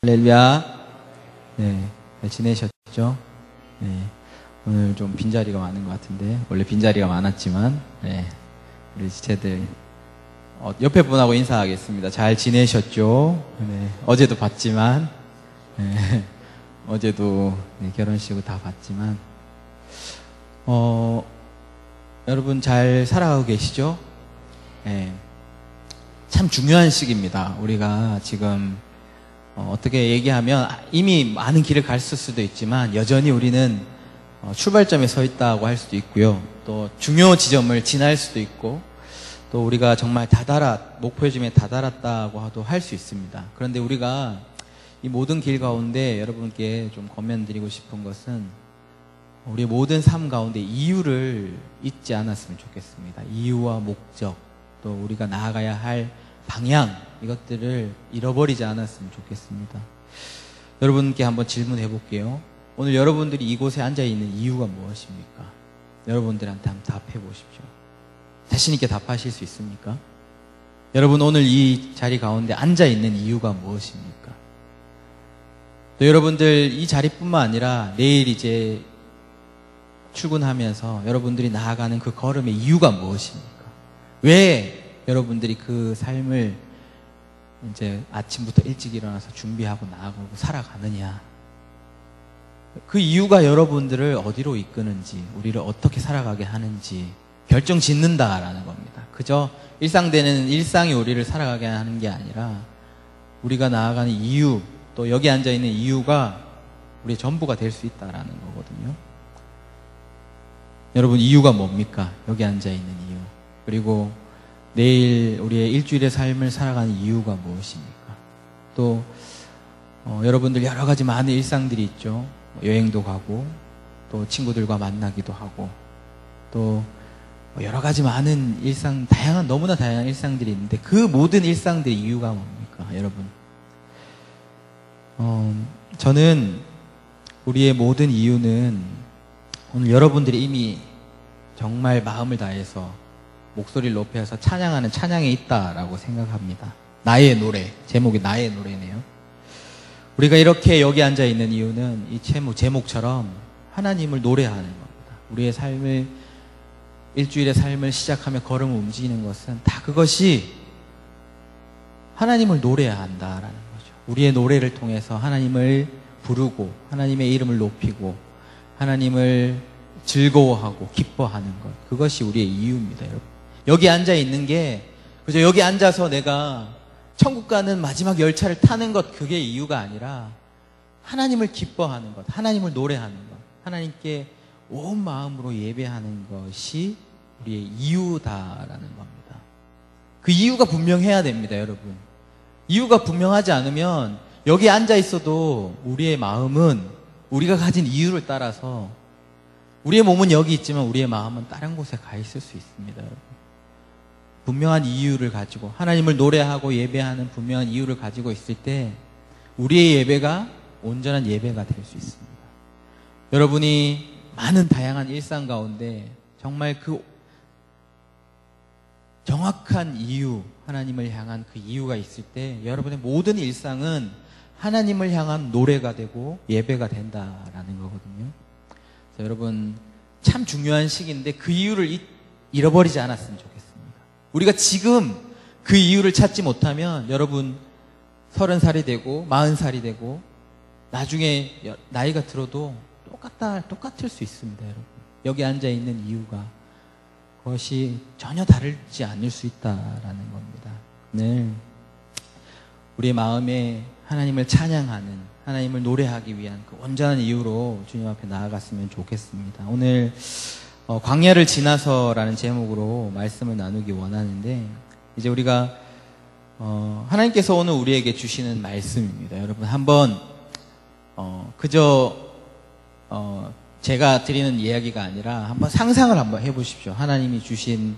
할렐루야. 네, 잘 지내셨죠? 네, 오늘 좀 빈자리가 많은 것 같은데, 원래 빈자리가 많았지만, 네, 우리 지체들, 옆에 분하고 인사하겠습니다. 잘 지내셨죠? 네, 어제도 봤지만, 네, 어제도 결혼식을 다 봤지만, 여러분 잘 살아가고 계시죠? 네, 참 중요한 시기입니다. 우리가 지금, 어떻게 얘기하면 이미 많은 길을 갔을 수도 있지만 여전히 우리는 출발점에 서 있다고 할 수도 있고요. 또 중요 지점을 지날 수도 있고 또 우리가 정말 목표의 점에 다다랐다고 할 수 있습니다. 그런데 우리가 이 모든 길 가운데 여러분께 좀 권면드리고 싶은 것은 우리의 모든 삶 가운데 이유를 잊지 않았으면 좋겠습니다. 이유와 목적, 또 우리가 나아가야 할 방향, 이것들을 잃어버리지 않았으면 좋겠습니다. 여러분께 한번 질문해 볼게요. 오늘 여러분들이 이곳에 앉아있는 이유가 무엇입니까? 여러분들한테 한번 답해 보십시오. 자신 있게 답하실 수 있습니까? 여러분 오늘 이 자리 가운데 앉아있는 이유가 무엇입니까? 또 여러분들 이 자리뿐만 아니라 내일 이제 출근하면서 여러분들이 나아가는 그 걸음의 이유가 무엇입니까? 왜 여러분들이 그 삶을 이제 아침부터 일찍 일어나서 준비하고 나아가고 살아가느냐. 그 이유가 여러분들을 어디로 이끄는지, 우리를 어떻게 살아가게 하는지 결정 짓는다라는 겁니다. 그저 일상이 우리를 살아가게 하는 게 아니라 우리가 나아가는 이유, 또 여기 앉아있는 이유가 우리의 전부가 될 수 있다라는 거거든요. 여러분 이유가 뭡니까? 여기 앉아있는 이유. 그리고 내일 우리의 일주일의 삶을 살아가는 이유가 무엇입니까? 또 여러분들 여러 가지 많은 일상들이 있죠. 여행도 가고 또 친구들과 만나기도 하고 또 여러 가지 많은 너무나 다양한 일상들이 있는데 그 모든 일상들의 이유가 뭡니까? 여러분 저는 우리의 모든 이유는 오늘 여러분들이 이미 정말 마음을 다해서 목소리를 높여서 찬양하는 찬양에 있다라고 생각합니다. 나의 노래, 제목이 나의 노래네요. 우리가 이렇게 여기 앉아있는 이유는 이 제목처럼 하나님을 노래하는 겁니다. 우리의 삶을, 일주일의 삶을 시작하며 걸음을 움직이는 것은 다 그것이 하나님을 노래해야 한다라는 거죠. 우리의 노래를 통해서 하나님을 부르고 하나님의 이름을 높이고 하나님을 즐거워하고 기뻐하는 것, 그것이 우리의 이유입니다. 여러분 여기 앉아있는 게 그저 여기 앉아서 내가 천국 가는 마지막 열차를 타는 것, 그게 이유가 아니라 하나님을 기뻐하는 것, 하나님을 노래하는 것, 하나님께 온 마음으로 예배하는 것이 우리의 이유다라는 겁니다. 그 이유가 분명해야 됩니다. 여러분 이유가 분명하지 않으면 여기 앉아있어도 우리의 마음은 우리가 가진 이유를 따라서, 우리의 몸은 여기 있지만 우리의 마음은 다른 곳에 가 있을 수 있습니다. 여러분 분명한 이유를 가지고 하나님을 노래하고 예배하는 분명한 이유를 가지고 있을 때 우리의 예배가 온전한 예배가 될 수 있습니다. 여러분이 많은 다양한 일상 가운데 정말 그 정확한 이유, 하나님을 향한 그 이유가 있을 때 여러분의 모든 일상은 하나님을 향한 노래가 되고 예배가 된다라는 거거든요. 그래서 여러분 참 중요한 시기인데 그 이유를 잃어버리지 않았으면 좋겠습니다. 우리가 지금 그 이유를 찾지 못하면 여러분 30살이 되고 40살이 되고 나중에 나이가 들어도 똑같을 수 있습니다. 여러분 여기 앉아있는 이유가 그것이 전혀 다르지 않을 수 있다라는 겁니다. 네, 우리의 마음에 하나님을 찬양하는, 하나님을 노래하기 위한 그 온전한 이유로 주님 앞에 나아갔으면 좋겠습니다. 오늘 광야를 지나서라는 제목으로 말씀을 나누기 원하는데, 이제 우리가 하나님께서 오늘 우리에게 주시는 말씀입니다. 여러분 한번 그저 제가 드리는 이야기가 아니라 한번 상상을 한번 해보십시오. 하나님이 주신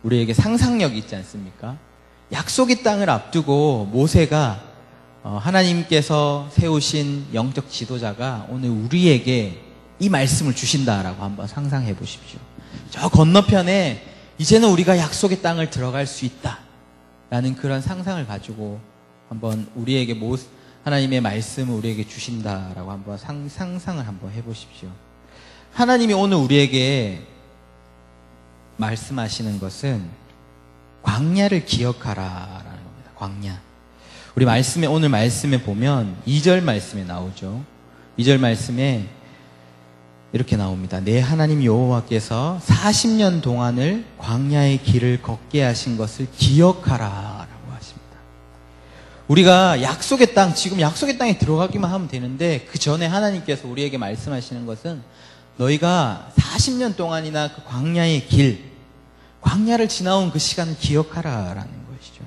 우리에게 상상력이 있지 않습니까? 약속의 땅을 앞두고 모세가 하나님께서 세우신 영적 지도자가 오늘 우리에게 이 말씀을 주신다라고 한번 상상해 보십시오. 저 건너편에 이제는 우리가 약속의 땅을 들어갈 수 있다라는 그런 상상을 가지고 한번 우리에게 하나님의 말씀을 우리에게 주신다라고 한번 상상을 한번 해보십시오. 하나님이 오늘 우리에게 말씀하시는 것은 광야를 기억하라라는 겁니다. 광야. 우리 말씀에, 오늘 말씀에 보면 2절 말씀에 나오죠. 2절 말씀에 이렇게 나옵니다. 내 하나님 여호와께서 40년 동안을 광야의 길을 걷게 하신 것을 기억하라 라고 하십니다. 우리가 약속의 땅, 지금 약속의 땅에 들어가기만 하면 되는데 그 전에 하나님께서 우리에게 말씀하시는 것은 너희가 40년 동안이나 그 광야의 길, 광야를 지나온 그 시간을 기억하라 라는 것이죠.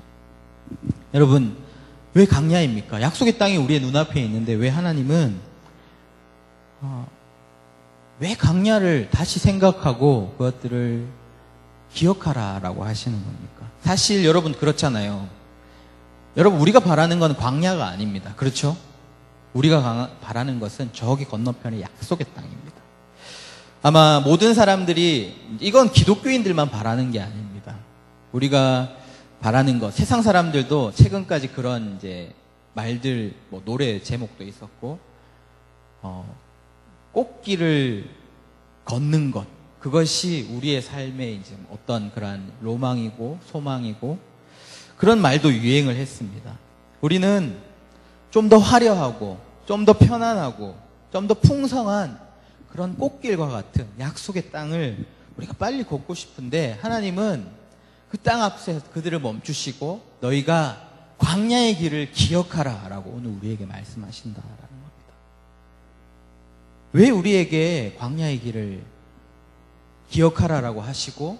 여러분, 왜 광야입니까? 약속의 땅이 우리의 눈앞에 있는데 왜 하나님은 왜 광야를 다시 생각하고 그것들을 기억하라라고 하시는 겁니까? 사실 여러분 그렇잖아요. 여러분 우리가 바라는 건 광야가 아닙니다. 그렇죠? 우리가 바라는 것은 저기 건너편의 약속의 땅입니다. 아마 모든 사람들이 이건 기독교인들만 바라는 게 아닙니다. 우리가 바라는 것, 세상 사람들도 최근까지 그런 이제 말들, 뭐 노래 제목도 있었고, 꽃길을 걷는 것, 그것이 우리의 삶의 이제 어떤 그런 로망이고 소망이고 그런 말도 유행을 했습니다. 우리는 좀 더 화려하고, 좀 더 편안하고, 좀 더 풍성한 그런 꽃길과 같은 약속의 땅을 우리가 빨리 걷고 싶은데 하나님은 그 땅 앞에 그들을 멈추시고 너희가 광야의 길을 기억하라 라고 오늘 우리에게 말씀하신다라는 겁니다. 왜 우리에게 광야의 길을 기억하라라고 하시고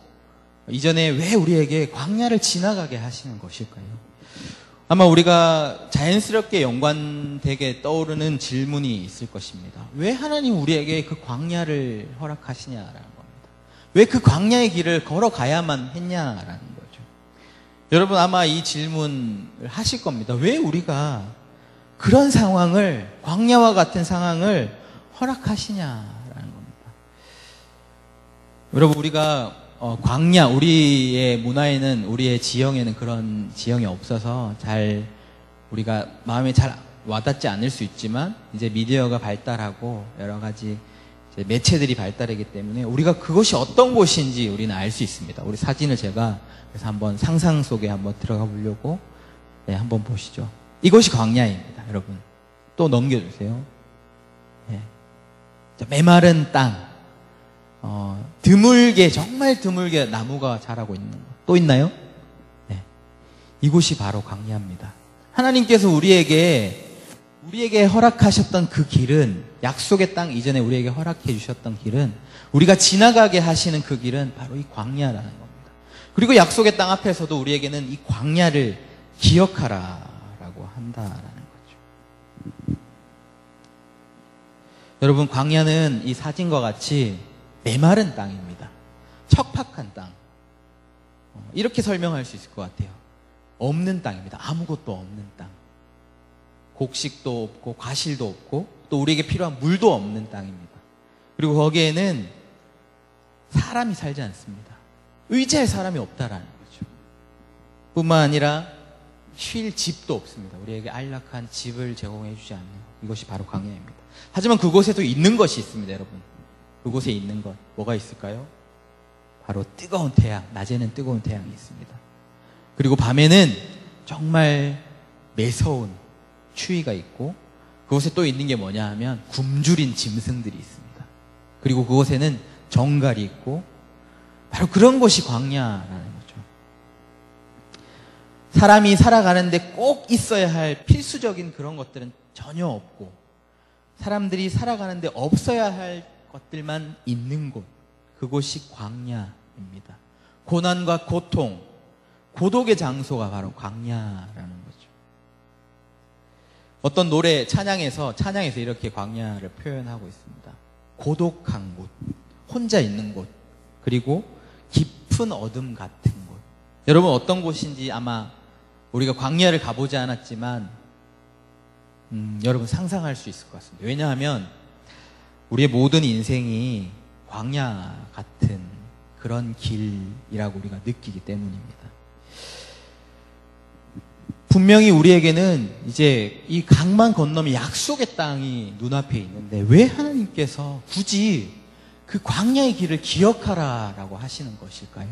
이전에 왜 우리에게 광야를 지나가게 하시는 것일까요? 아마 우리가 자연스럽게 연관되게 떠오르는 질문이 있을 것입니다. 왜 하나님 우리에게 그 광야를 허락하시냐라는 겁니다. 왜 그 광야의 길을 걸어가야만 했냐라는 거죠. 여러분 아마 이 질문을 하실 겁니다. 왜 우리가 그런 상황을, 광야와 같은 상황을 허락하시냐라는 겁니다. 여러분 우리가 광야, 우리의 문화에는, 우리의 지형에는 그런 지형이 없어서 잘 우리가 마음에 잘 와닿지 않을 수 있지만 이제 미디어가 발달하고 여러 가지 이제 매체들이 발달하기 때문에 우리가 그것이 어떤 곳인지 우리는 알 수 있습니다. 우리 사진을 제가 그래서 한번 상상 속에 한번 들어가 보려고 한번 보시죠. 이것이 광야입니다, 여러분. 또 넘겨주세요. 메마른 땅, 드물게, 정말 드물게 나무가 자라고 있는 것. 또 있나요? 네. 이곳이 바로 광야입니다. 하나님께서 우리에게 허락하셨던 그 길은, 약속의 땅 이전에 우리에게 허락해 주셨던 길은, 우리가 지나가게 하시는 그 길은 바로 이 광야라는 겁니다. 그리고 약속의 땅 앞에서도 우리에게는 이 광야를 기억하라라고 한다라는 거죠. 여러분, 광야는 이 사진과 같이 메마른 땅입니다. 척박한 땅. 이렇게 설명할 수 있을 것 같아요. 없는 땅입니다. 아무것도 없는 땅. 곡식도 없고 과실도 없고 또 우리에게 필요한 물도 없는 땅입니다. 그리고 거기에는 사람이 살지 않습니다. 의지할 사람이 없다라는 거죠. 뿐만 아니라 쉴 집도 없습니다. 우리에게 안락한 집을 제공해 주지 않는 것. 이것이 바로 광야입니다. 하지만 그곳에도 있는 것이 있습니다, 여러분. 그곳에 있는 것, 뭐가 있을까요? 바로 뜨거운 태양, 낮에는 뜨거운 태양이 있습니다. 그리고 밤에는 정말 매서운 추위가 있고, 그곳에 또 있는 게 뭐냐 하면 굶주린 짐승들이 있습니다. 그리고 그곳에는 정갈이 있고, 바로 그런 곳이 광야라는 거죠. 사람이 살아가는데 꼭 있어야 할 필수적인 그런 것들은 전혀 없고, 사람들이 살아가는데 없어야 할 것들만 있는 곳, 그곳이 광야입니다. 고난과 고통, 고독의 장소가 바로 광야라는 거죠. 어떤 노래, 찬양에서 이렇게 광야를 표현하고 있습니다. 고독한 곳, 혼자 있는 곳, 그리고 깊은 어둠 같은 곳. 여러분 어떤 곳인지 아마 우리가 광야를 가보지 않았지만 여러분 상상할 수 있을 것 같습니다. 왜냐하면 우리의 모든 인생이 광야 같은 그런 길이라고 우리가 느끼기 때문입니다. 분명히 우리에게는 이제 이 강만 건너면 약속의 땅이 눈앞에 있는데 왜 하나님께서 굳이 그 광야의 길을 기억하라라고 하시는 것일까요?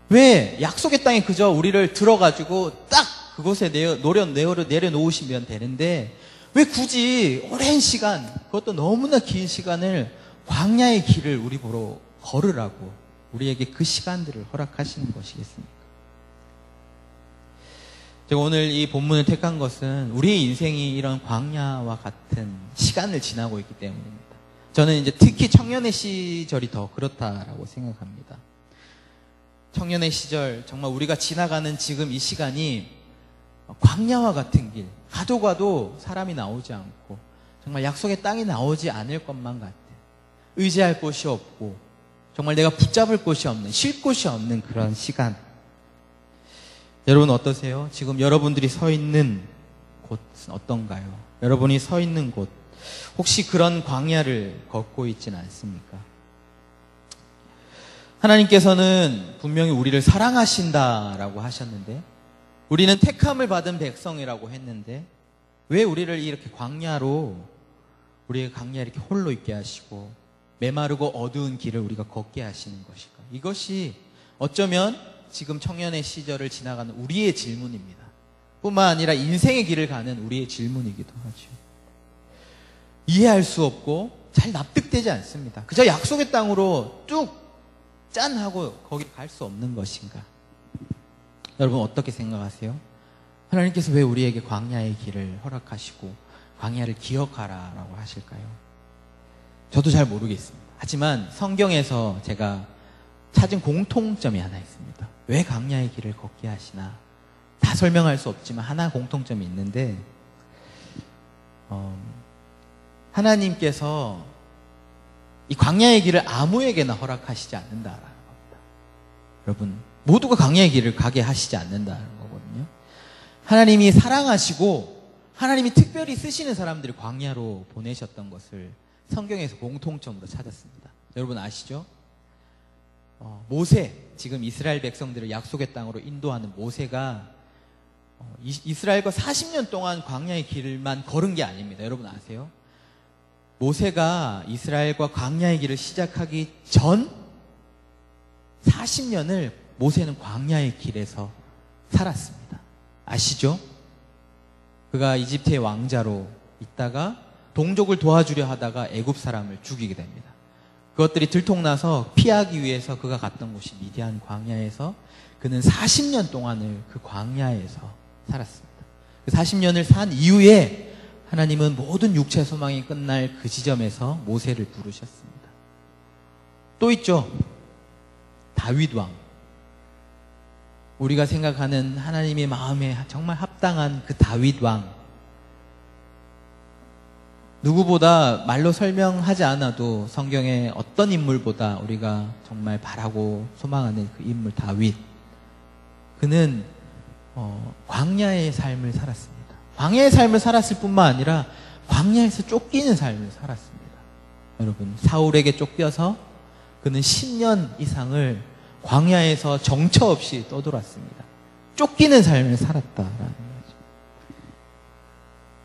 왜 약속의 땅에 그저 우리를 들어가지고 딱 그곳에 내려놓으시면 되는데 왜 굳이 오랜 시간, 그것도 너무나 긴 시간을 광야의 길을 우리 보러 걸으라고 우리에게 그 시간들을 허락하시는 것이겠습니까? 제가 오늘 이 본문을 택한 것은 우리의 인생이 이런 광야와 같은 시간을 지나고 있기 때문입니다. 저는 이제 특히 청년의 시절이 더 그렇다라고 생각합니다. 청년의 시절, 정말 우리가 지나가는 지금 이 시간이 광야와 같은 길, 가도 사람이 나오지 않고 정말 약속의 땅이 나오지 않을 것만 같은, 의지할 곳이 없고 정말 내가 붙잡을 곳이 없는, 쉴 곳이 없는 그런 시간. 여러분 어떠세요? 지금 여러분들이 서 있는 곳은 어떤가요? 여러분이 서 있는 곳, 혹시 그런 광야를 걷고 있지는 않습니까? 하나님께서는 분명히 우리를 사랑하신다라고 하셨는데, 우리는 택함을 받은 백성이라고 했는데 왜 우리를 이렇게 광야로, 우리의 광야에 이렇게 홀로 있게 하시고 메마르고 어두운 길을 우리가 걷게 하시는 것일까? 이것이 어쩌면 지금 청년의 시절을 지나가는 우리의 질문입니다. 뿐만 아니라 인생의 길을 가는 우리의 질문이기도 하죠. 이해할 수 없고 잘 납득되지 않습니다. 그저 약속의 땅으로 뚝 짠 하고 거기 갈 수 없는 것인가? 여러분 어떻게 생각하세요? 하나님께서 왜 우리에게 광야의 길을 허락하시고 광야를 기억하라라고 하실까요? 저도 잘 모르겠습니다. 하지만 성경에서 제가 찾은 공통점이 하나 있습니다. 왜 광야의 길을 걷게 하시나? 다 설명할 수 없지만 하나 공통점이 있는데, 하나님께서 이 광야의 길을 아무에게나 허락하시지 않는다라는 겁니다. 여러분, 모두가 광야의 길을 가게 하시지 않는다는 거거든요. 하나님이 사랑하시고 하나님이 특별히 쓰시는 사람들을 광야로 보내셨던 것을 성경에서 공통점으로 찾았습니다. 여러분 아시죠? 모세, 지금 이스라엘 백성들을 약속의 땅으로 인도하는 모세가 이스라엘과 40년 동안 광야의 길만 걸은 게 아닙니다. 여러분 아세요? 모세가 이스라엘과 광야의 길을 시작하기 전 40년을 모세는 광야의 길에서 살았습니다. 아시죠? 그가 이집트의 왕자로 있다가 동족을 도와주려 하다가 애굽 사람을 죽이게 됩니다. 그것들이 들통나서 피하기 위해서 그가 갔던 곳이 미디안 광야에서 그는 40년 동안을 그 광야에서 살았습니다. 그 40년을 산 이후에 하나님은 모든 육체 소망이 끝날 그 지점에서 모세를 부르셨습니다. 또 있죠. 다윗 왕. 우리가 생각하는 하나님의 마음에 정말 합당한 그 다윗 왕. 누구보다 말로 설명하지 않아도 성경의 어떤 인물보다 우리가 정말 바라고 소망하는 그 인물 다윗. 그는 광야의 삶을 살았습니다. 광야의 삶을 살았을 뿐만 아니라 광야에서 쫓기는 삶을 살았습니다. 여러분, 사울에게 쫓겨서 그는 10년 이상을 광야에서 정처 없이 떠돌았습니다. 쫓기는 삶을 살았다라는 거죠.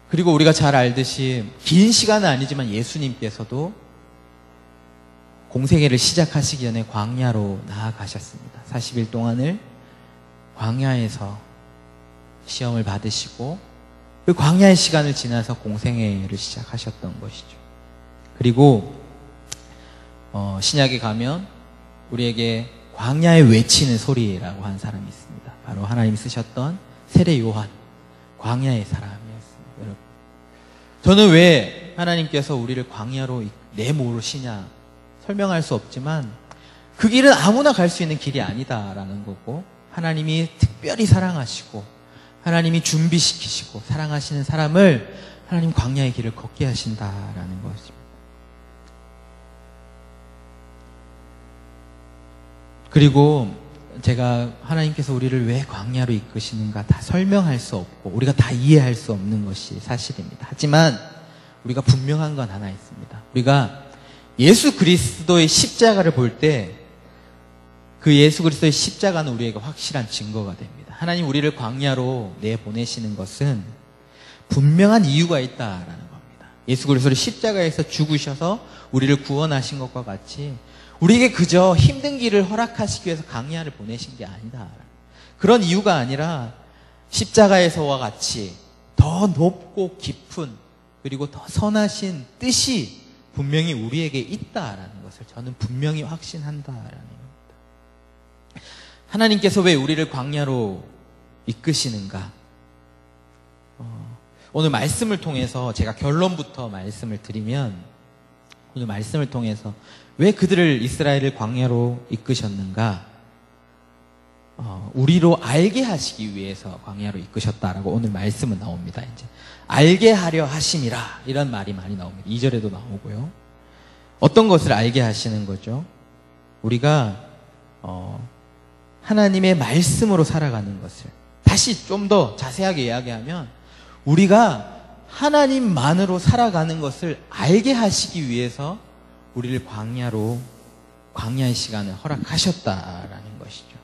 그리고 우리가 잘 알듯이 긴 시간은 아니지만 예수님께서도 공생애를 시작하시기 전에 광야로 나아가셨습니다. 40일 동안을 광야에서 시험을 받으시고 그 광야의 시간을 지나서 공생애를 시작하셨던 것이죠. 그리고 신약에 가면 우리에게 광야에 외치는 소리라고 한 사람이 있습니다. 바로 하나님이 쓰셨던 세례 요한, 광야의 사람이었습니다. 여러분, 저는 왜 하나님께서 우리를 광야로 내모르시냐 설명할 수 없지만 그 길은 아무나 갈 수 있는 길이 아니다라는 거고, 하나님이 특별히 사랑하시고 하나님이 준비시키시고 사랑하시는 사람을 하나님 광야의 길을 걷게 하신다라는 것입니다. 그리고 제가 하나님께서 우리를 왜 광야로 이끄시는가 다 설명할 수 없고 우리가 다 이해할 수 없는 것이 사실입니다. 하지만 우리가 분명한 건 하나 있습니다. 우리가 예수 그리스도의 십자가를 볼 때 그 예수 그리스도의 십자가는 우리에게 확실한 증거가 됩니다. 하나님 우리를 광야로 내보내시는 것은 분명한 이유가 있다라는 겁니다. 예수 그리스도를 십자가에서 죽으셔서 우리를 구원하신 것과 같이 우리에게 그저 힘든 길을 허락하시기 위해서 광야를 보내신 게 아니다. 그런 이유가 아니라 십자가에서와 같이 더 높고 깊은 그리고 더 선하신 뜻이 분명히 우리에게 있다라는 것을 저는 분명히 확신한다라는 겁니다. 하나님께서 왜 우리를 광야로 이끄시는가? 오늘 말씀을 통해서 제가 결론부터 말씀을 드리면 오늘 말씀을 통해서 왜 그들을 이스라엘을 광야로 이끄셨는가? 우리로 알게 하시기 위해서 광야로 이끄셨다라고 오늘 말씀은 나옵니다. 이제 알게 하려 하심이라 이런 말이 많이 나옵니다. 2절에도 나오고요. 어떤 것을 알게 하시는 거죠? 우리가 하나님의 말씀으로 살아가는 것을 다시 좀 더 자세하게 이야기하면 우리가 하나님만으로 살아가는 것을 알게 하시기 위해서 우리를 광야의 시간을 허락하셨다라는 것이죠.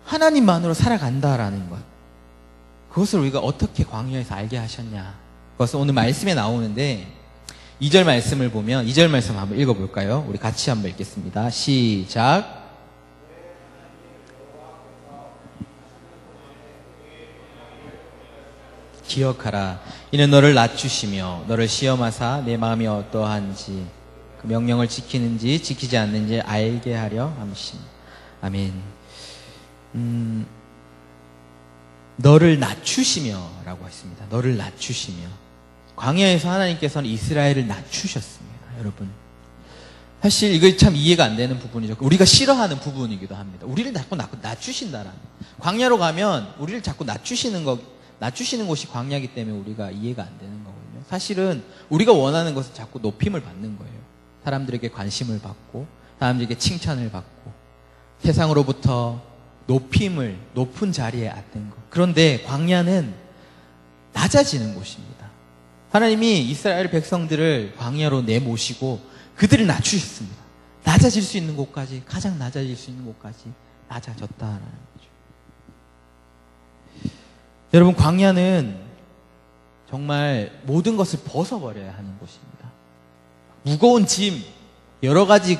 하나님만으로 살아간다라는 것. 그것을 우리가 어떻게 광야에서 알게 하셨냐. 그것은 오늘 말씀에 나오는데 2절 말씀을 보면 2절 말씀 한번 읽어볼까요? 우리 같이 한번 읽겠습니다. 시작. 기억하라. 이는 너를 낮추시며 너를 시험하사 내 마음이 어떠한지 그 명령을 지키는지 지키지 않는지 알게 하려 함이시니. 아멘. 너를 낮추시며 라고 했습니다. 너를 낮추시며. 광야에서 하나님께서는 이스라엘을 낮추셨습니다. 여러분. 사실 이거 참 이해가 안 되는 부분이죠. 우리가 싫어하는 부분이기도 합니다. 우리를 자꾸 낮추신다라는. 광야로 가면 우리를 자꾸 낮추시는 곳이 광야이기 때문에 우리가 이해가 안 되는 거거든요. 사실은 우리가 원하는 것은 자꾸 높임을 받는 거예요. 사람들에게 관심을 받고, 사람들에게 칭찬을 받고, 세상으로부터 높은 자리에 앉는 것. 그런데 광야는 낮아지는 곳입니다. 하나님이 이스라엘 백성들을 광야로 내모시고 그들을 낮추셨습니다. 낮아질 수 있는 곳까지, 가장 낮아질 수 있는 곳까지 낮아졌다라는 거죠. 여러분, 광야는 정말 모든 것을 벗어버려야 하는 곳입니다. 무거운 짐, 여러 가지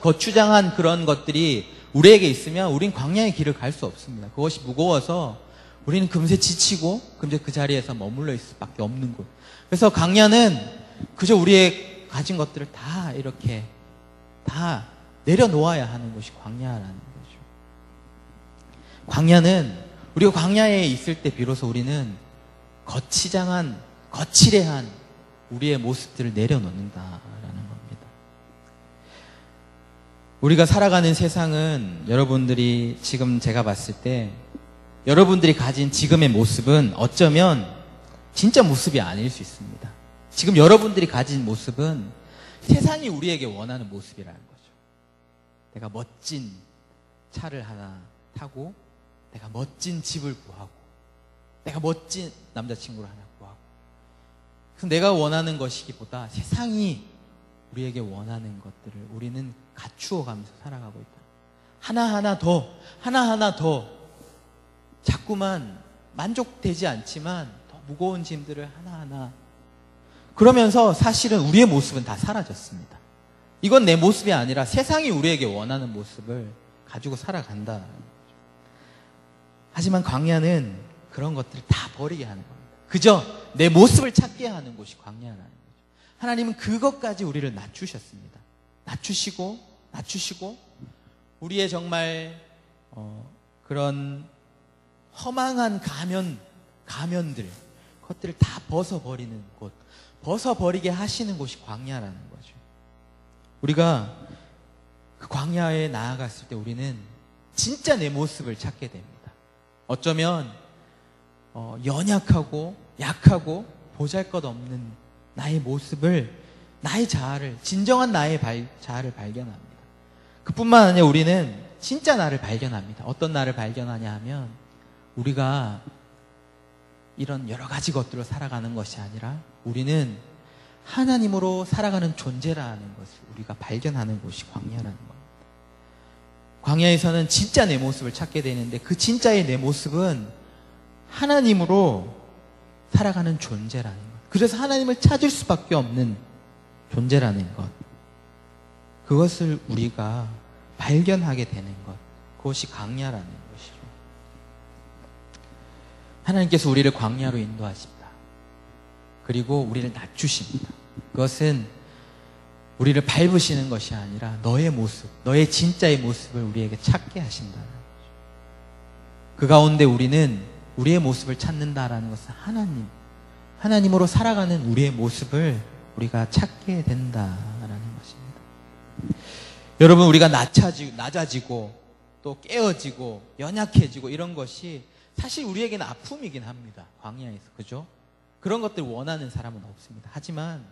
거추장한 그런 것들이 우리에게 있으면 우린 광야의 길을 갈 수 없습니다. 그것이 무거워서 우리는 금세 지치고 금세 그 자리에서 머물러 있을 수밖에 없는 곳. 그래서 광야는 그저 우리의 가진 것들을 다 이렇게 다 내려놓아야 하는 것이 광야라는 거죠. 광야는 우리가 광야에 있을 때 비로소 우리는 거칠해한 우리의 모습들을 내려놓는다라는 겁니다. 우리가 살아가는 세상은 여러분들이 지금 제가 봤을 때 여러분들이 가진 지금의 모습은 어쩌면 진짜 모습이 아닐 수 있습니다. 지금 여러분들이 가진 모습은 세상이 우리에게 원하는 모습이라는 거죠. 내가 멋진 차를 하나 타고 내가 멋진 집을 구하고 내가 멋진 남자친구를 하나 구하고 그래서 내가 원하는 것이기보다 세상이 우리에게 원하는 것들을 우리는 갖추어 가면서 살아가고 있다. 하나하나 더 자꾸만 만족되지 않지만 더 무거운 짐들을 하나하나 그러면서 사실은 우리의 모습은 다 사라졌습니다. 이건 내 모습이 아니라 세상이 우리에게 원하는 모습을 가지고 살아간다. 하지만 광야는 그런 것들을 다 버리게 하는 겁니다. 그저 내 모습을 찾게 하는 곳이 광야라는 거죠. 하나님은 그것까지 우리를 낮추셨습니다. 낮추시고 우리의 그런 허망한 가면들 그것들을 다 벗어버리는 곳, 벗어버리게 하시는 곳이 광야라는 거죠. 우리가 그 광야에 나아갔을 때 우리는 진짜 내 모습을 찾게 됩니다. 어쩌면 연약하고 약하고 보잘것없는 나의 모습을, 나의 자아를, 진정한 나의 자아를 발견합니다. 그뿐만 아니라 우리는 진짜 나를 발견합니다. 어떤 나를 발견하냐 하면 우리가 이런 여러 가지 것들로 살아가는 것이 아니라 우리는 하나님으로 살아가는 존재라는 것을 우리가 발견하는 곳이 광야라는 겁니다. 광야에서는 진짜 내 모습을 찾게 되는데 그 진짜의 내 모습은 하나님으로 살아가는 존재라는 것. 그래서 하나님을 찾을 수밖에 없는 존재라는 것. 그것을 우리가 발견하게 되는 것. 그것이 광야라는 것이죠. 하나님께서 우리를 광야로 인도하십니다. 그리고 우리를 낮추십니다. 그것은 우리를 밟으시는 것이 아니라 너의 모습, 너의 진짜의 모습을 우리에게 찾게 하신다는 거죠. 그 가운데 우리는 우리의 모습을 찾는다라는 것은 하나님으로 살아가는 우리의 모습을 우리가 찾게 된다라는 것입니다. 여러분, 우리가 낮아지고 또 깨어지고 연약해지고 이런 것이 사실 우리에게는 아픔이긴 합니다. 광야에서. 그죠? 그런 것들 원하는 사람은 없습니다. 하지만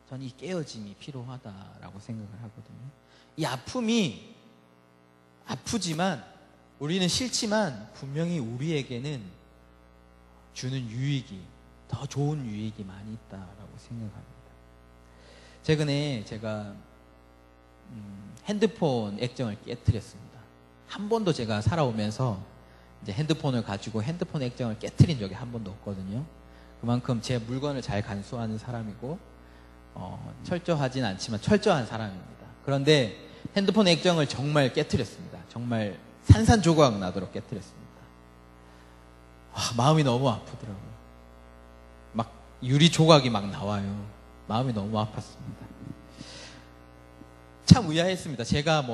저는 이 깨어짐이 필요하다라고 생각을 하거든요. 이 아픔이 아프지만 우리는 싫지만 분명히 우리에게는 주는 유익이, 더 좋은 유익이 많이 있다라고 생각합니다. 최근에 제가 핸드폰 액정을 깨트렸습니다. 한 번도 제가 살아오면서 이제 핸드폰을 가지고 핸드폰 액정을 깨트린 적이 한 번도 없거든요. 그만큼 제 물건을 잘 간수하는 사람이고 철저하진 않지만 철저한 사람입니다. 그런데 핸드폰 액정을 정말 깨트렸습니다. 정말 산산조각 나도록 깨트렸습니다. 마음이 너무 아프더라고요. 막 유리 조각이 막 나와요. 마음이 너무 아팠습니다. 참 의아했습니다. 제가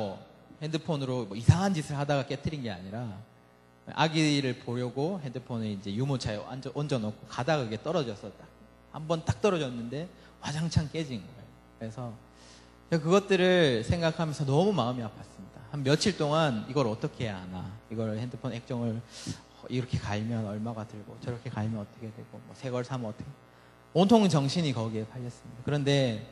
핸드폰으로 이상한 짓을 하다가 깨트린 게 아니라 아기를 보려고 핸드폰을 이제 유모차에 얹어놓고 가다가 그게 떨어져서 한 번 딱 떨어졌는데 와장창 깨진 거예요. 그래서 그것들을 생각하면서 너무 마음이 아팠습니다. 한 며칠 동안 이걸 어떻게 해야 하나, 이걸 핸드폰 액정을 이렇게 갈면 얼마가 들고 저렇게 갈면 어떻게 되고 새 걸 사면 어떻게, 온통 정신이 거기에 팔렸습니다. 그런데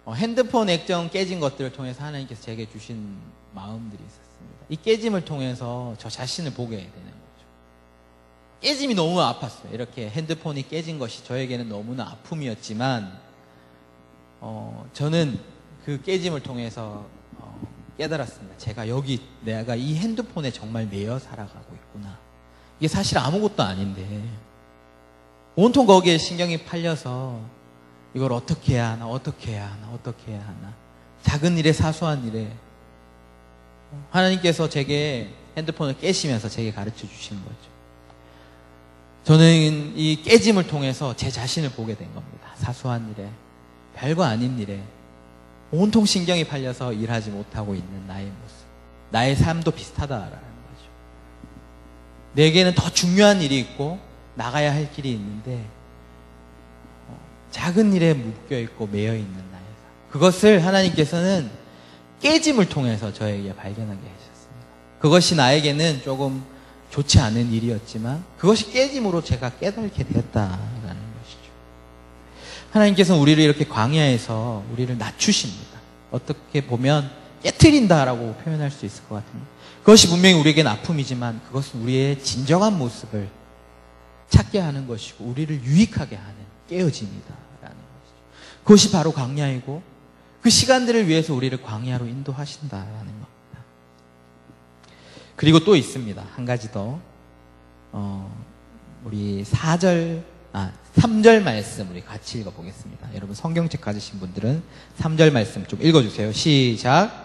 핸드폰 액정 깨진 것들을 통해서 하나님께서 제게 주신 마음들이 있었습니다. 이 깨짐을 통해서 저 자신을 보게 되는 거죠. 깨짐이 너무 아팠어요. 이렇게 핸드폰이 깨진 것이 저에게는 너무나 아픔이었지만 저는 그 깨짐을 통해서 깨달았습니다. 내가 이 핸드폰에 정말 매여 살아가고 있구나. 이게 사실 아무것도 아닌데 온통 거기에 신경이 팔려서 이걸 어떻게 해야 하나, 어떻게 해야 하나, 어떻게 해야 하나. 작은 일에, 사소한 일에 하나님께서 제게 핸드폰을 깨시면서 제게 가르쳐 주시는 거죠. 저는 이 깨짐을 통해서 제 자신을 보게 된 겁니다. 사소한 일에, 별거 아닌 일에 온통 신경이 팔려서 일하지 못하고 있는 나의 모습, 나의 삶도 비슷하다라는 거죠. 내게는 더 중요한 일이 있고 나가야 할 길이 있는데 작은 일에 묶여있고 매여있는 나의 삶, 그것을 하나님께서는 깨짐을 통해서 저에게 발견하게 하셨습니다. 그것이 나에게는 조금 좋지 않은 일이었지만 그것이 깨짐으로 제가 깨닫게 되었다라는 것이죠. 하나님께서는 우리를 이렇게 광야에서 우리를 낮추십니다. 어떻게 보면 깨트린다라고 표현할 수 있을 것 같은데, 그것이 분명히 우리에게는 아픔이지만 그것은 우리의 진정한 모습을 찾게 하는 것이고 우리를 유익하게 하는 깨어짐이다라는 것이죠. 그것이 바로 광야이고 그 시간들을 위해서 우리를 광야로 인도하신다라는 겁니다. 그리고 또 있습니다. 한 가지 더. 우리 3절 말씀 우리 같이 읽어보겠습니다. 여러분 성경책 가지신 분들은 3절 말씀 좀 읽어주세요. 시작.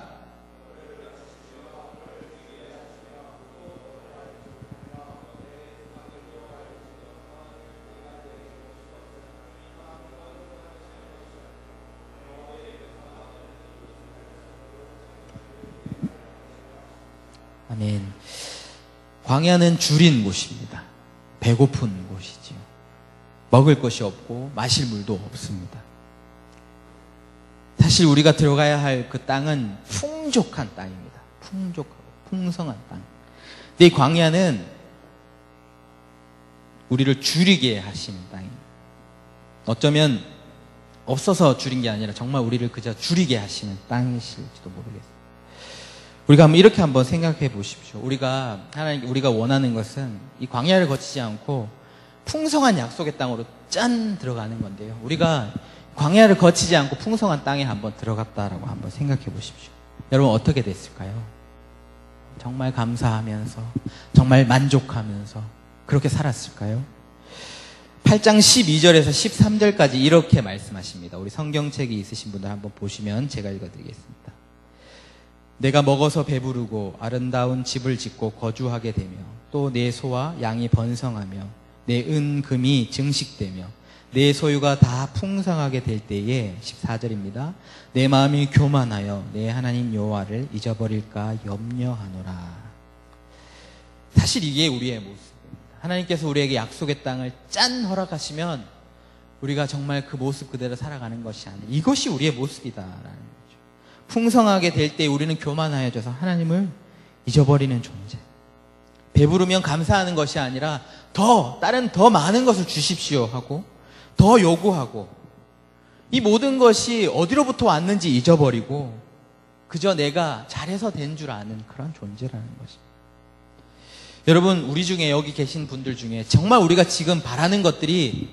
아멘. 광야는 줄인 곳입니다. 배고픈 곳이지요. 먹을 것이 없고 마실 물도 없습니다. 사실 우리가 들어가야 할 그 땅은 풍족한 땅입니다. 풍족하고 풍성한 땅. 근데 이 광야는 우리를 줄이게 하시는 땅입니다. 어쩌면 없어서 줄인 게 아니라 정말 우리를 그저 줄이게 하시는 땅이실지도 모르겠습니다. 우리가 이렇게 한번 생각해 보십시오. 우리가 원하는 것은 이 광야를 거치지 않고 풍성한 약속의 땅으로 짠 들어가는 건데요. 우리가 광야를 거치지 않고 풍성한 땅에 한번 들어갔다라고 한번 생각해 보십시오. 여러분 어떻게 됐을까요? 정말 감사하면서, 정말 만족하면서 그렇게 살았을까요? 8장 12절에서 13절까지 이렇게 말씀하십니다. 우리 성경책이 있으신 분들 한번 보시면 제가 읽어드리겠습니다. 내가 먹어서 배부르고 아름다운 집을 짓고 거주하게 되며 또 내 소와 양이 번성하며 내 은금이 증식되며 내 소유가 다 풍성하게 될 때에 14절입니다. 내 마음이 교만하여 내 하나님 여호와를 잊어버릴까 염려하노라. 사실 이게 우리의 모습입니다. 하나님께서 우리에게 약속의 땅을 짠 허락하시면 우리가 정말 그 모습 그대로 살아가는 것이 아니라 이것이 우리의 모습이다라는 거죠. 풍성하게 될 때 우리는 교만하여져서 하나님을 잊어버리는 존재. 배부르면 감사하는 것이 아니라 다른 더 많은 것을 주십시오 하고 더 요구하고 이 모든 것이 어디로부터 왔는지 잊어버리고 그저 내가 잘해서 된 줄 아는 그런 존재라는 것입니다. 여러분, 우리 중에 여기 계신 분들 중에 정말 우리가 지금 바라는 것들이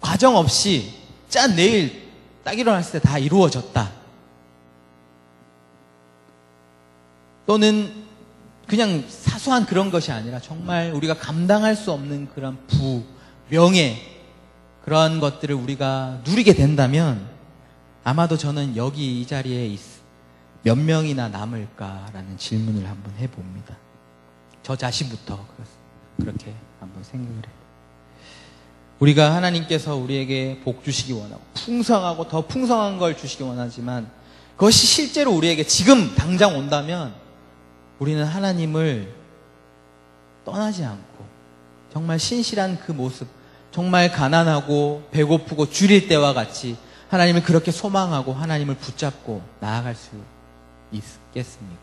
과정 없이 짠 내일 딱 일어났을 때 다 이루어졌다. 또는 그냥 사소한 그런 것이 아니라 정말 우리가 감당할 수 없는 그런 명예, 그러한 것들을 우리가 누리게 된다면 아마도 저는 여기 이 자리에 몇 명이나 남을까라는 질문을 한번 해봅니다. 저 자신부터 그렇게 한번 생각을 해요. 우리가 하나님께서 우리에게 복 주시기 원하고 풍성하고 더 풍성한 걸 주시기 원하지만 그것이 실제로 우리에게 지금 당장 온다면 우리는 하나님을 떠나지 않고 정말 신실한 그 모습, 정말 가난하고 배고프고 줄일 때와 같이 하나님을 그렇게 소망하고 하나님을 붙잡고 나아갈 수 있겠습니까?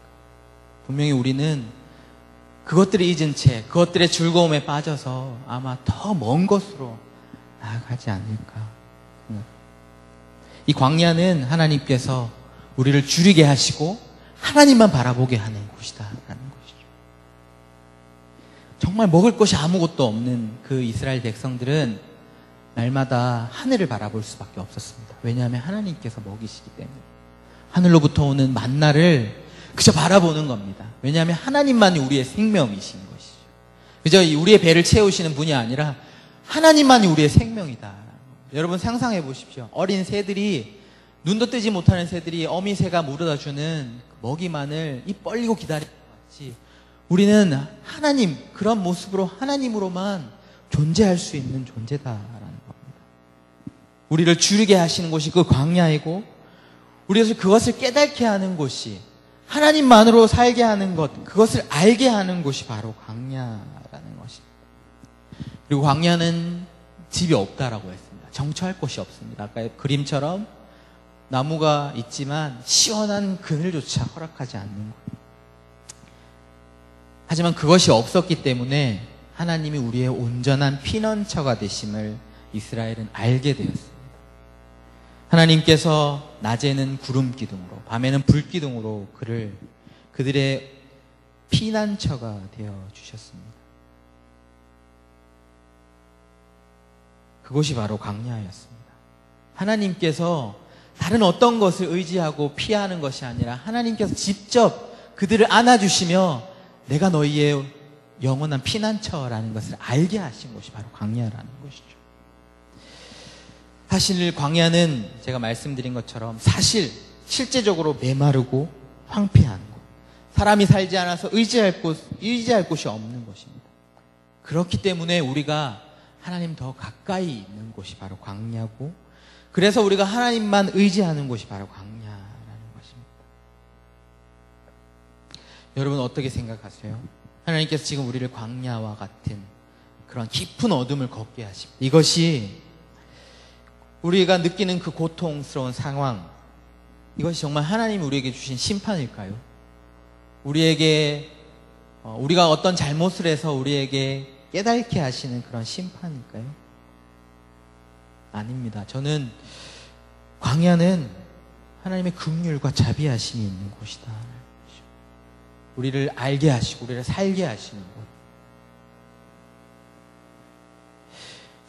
분명히 우리는 그것들을 잊은 채 그것들의 즐거움에 빠져서 아마 더 먼 곳으로 나아가지 않을까 생각합니다. 이 광야는 하나님께서 우리를 줄이게 하시고 하나님만 바라보게 하는 곳이다라는 것이죠. 정말 먹을 것이 아무것도 없는 그 이스라엘 백성들은 날마다 하늘을 바라볼 수밖에 없었습니다. 왜냐하면 하나님께서 먹이시기 때문에 하늘로부터 오는 만나를 그저 바라보는 겁니다. 왜냐하면 하나님만이 우리의 생명이신 것이죠. 그저 우리의 배를 채우시는 분이 아니라 하나님만이 우리의 생명이다. 여러분 상상해 보십시오. 어린 새들이 눈도 뜨지 못하는 새들이 어미 새가 물어다주는 먹이만을 입 벌리고 기다리는 것 같이 우리는 하나님, 그런 모습으로 하나님으로만 존재할 수 있는 존재다라는 겁니다. 우리를 줄이게 하시는 곳이 그 광야이고 우리에서 그것을 깨닫게 하는 곳이 하나님만으로 살게 하는 것, 그것을 알게 하는 곳이 바로 광야라는 것입니다. 그리고 광야는 집이 없다라고 했습니다. 정처할 곳이 없습니다. 아까 그림처럼 나무가 있지만 시원한 그늘조차 허락하지 않는 것. 하지만 그것이 없었기 때문에 하나님이 우리의 온전한 피난처가 되심을 이스라엘은 알게 되었습니다. 하나님께서 낮에는 구름 기둥으로, 밤에는 불 기둥으로 그들의 피난처가 되어 주셨습니다. 그곳이 바로 광야였습니다. 하나님께서 다른 어떤 것을 의지하고 피하는 것이 아니라 하나님께서 직접 그들을 안아주시며 내가 너희의 영원한 피난처라는 것을 알게 하신 곳이 바로 광야라는 것이죠. 사실 광야는 제가 말씀드린 것처럼 실제적으로 메마르고 황폐한 곳, 사람이 살지 않아서 의지할 곳이 없는 곳입니다. 그렇기 때문에 우리가 하나님 더 가까이 있는 곳이 바로 광야고, 그래서 우리가 하나님만 의지하는 곳이 바로 광야라는 것입니다. 여러분 어떻게 생각하세요? 하나님께서 지금 우리를 광야와 같은 그런 깊은 어둠을 걷게 하십니다. 이것이 우리가 느끼는 그 고통스러운 상황, 이것이 정말 하나님이 우리에게 주신 심판일까요? 우리가 어떤 잘못을 해서 우리에게 깨닫게 하시는 그런 심판일까요? 아닙니다. 저는 광야는 하나님의 긍휼과 자비하심이 있는 곳이다. 우리를 알게 하시고 우리를 살게 하시는 곳.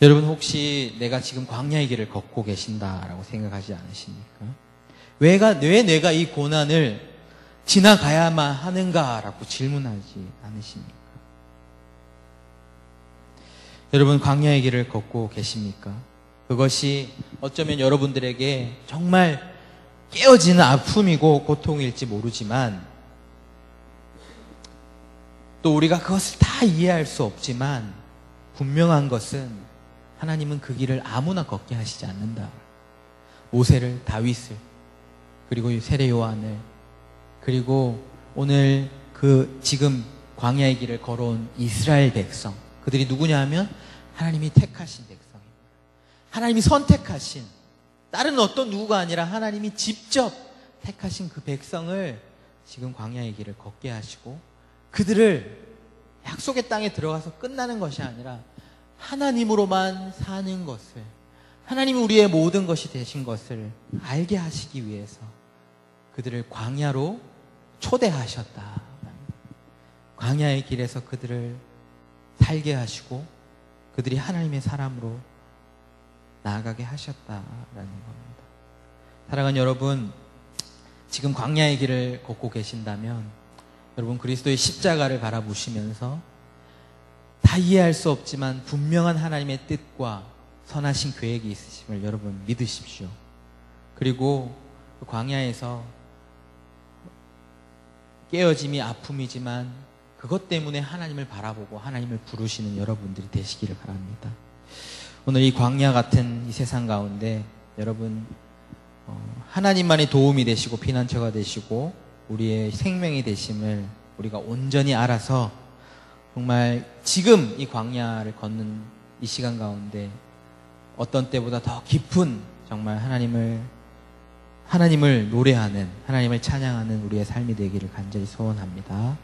여러분 혹시 내가 지금 광야의 길을 걷고 계신다라고 생각하지 않으십니까? 왜 내가 이 고난을 지나가야만 하는가라고 질문하지 않으십니까? 여러분, 광야의 길을 걷고 계십니까? 그것이 어쩌면 여러분들에게 정말 깨어지는 아픔이고 고통일지 모르지만, 또 우리가 그것을 다 이해할 수 없지만 분명한 것은 하나님은 그 길을 아무나 걷게 하시지 않는다. 모세를, 다윗을, 그리고 세례 요한을, 그리고 오늘 지금 광야의 길을 걸어온 이스라엘 백성, 그들이 누구냐 하면 하나님이 택하신 백성입니다. 하나님이 선택하신, 다른 어떤 누구가 아니라 하나님이 직접 택하신 그 백성을 지금 광야의 길을 걷게 하시고, 그들을 약속의 땅에 들어가서 끝나는 것이 아니라 하나님으로만 사는 것을, 하나님이 우리의 모든 것이 되신 것을 알게 하시기 위해서 그들을 광야로 초대하셨다. 광야의 길에서 그들을 살게 하시고 그들이 하나님의 사람으로 나아가게 하셨다라는 겁니다. 사랑하는 여러분, 지금 광야의 길을 걷고 계신다면 여러분, 그리스도의 십자가를 바라보시면서 다 이해할 수 없지만 분명한 하나님의 뜻과 선하신 계획이 있으심을 여러분 믿으십시오. 그리고 그 광야에서 깨어짐이 아픔이지만 그것 때문에 하나님을 바라보고 하나님을 부르시는 여러분들이 되시기를 바랍니다. 오늘 이 광야 같은 이 세상 가운데 여러분, 하나님만이 도움이 되시고 피난처가 되시고 우리의 생명이 되심을 우리가 온전히 알아서 정말 지금 이 광야를 걷는 이 시간 가운데 어떤 때보다 더 깊은 정말 하나님을 노래하는, 하나님을 찬양하는 우리의 삶이 되기를 간절히 소원합니다.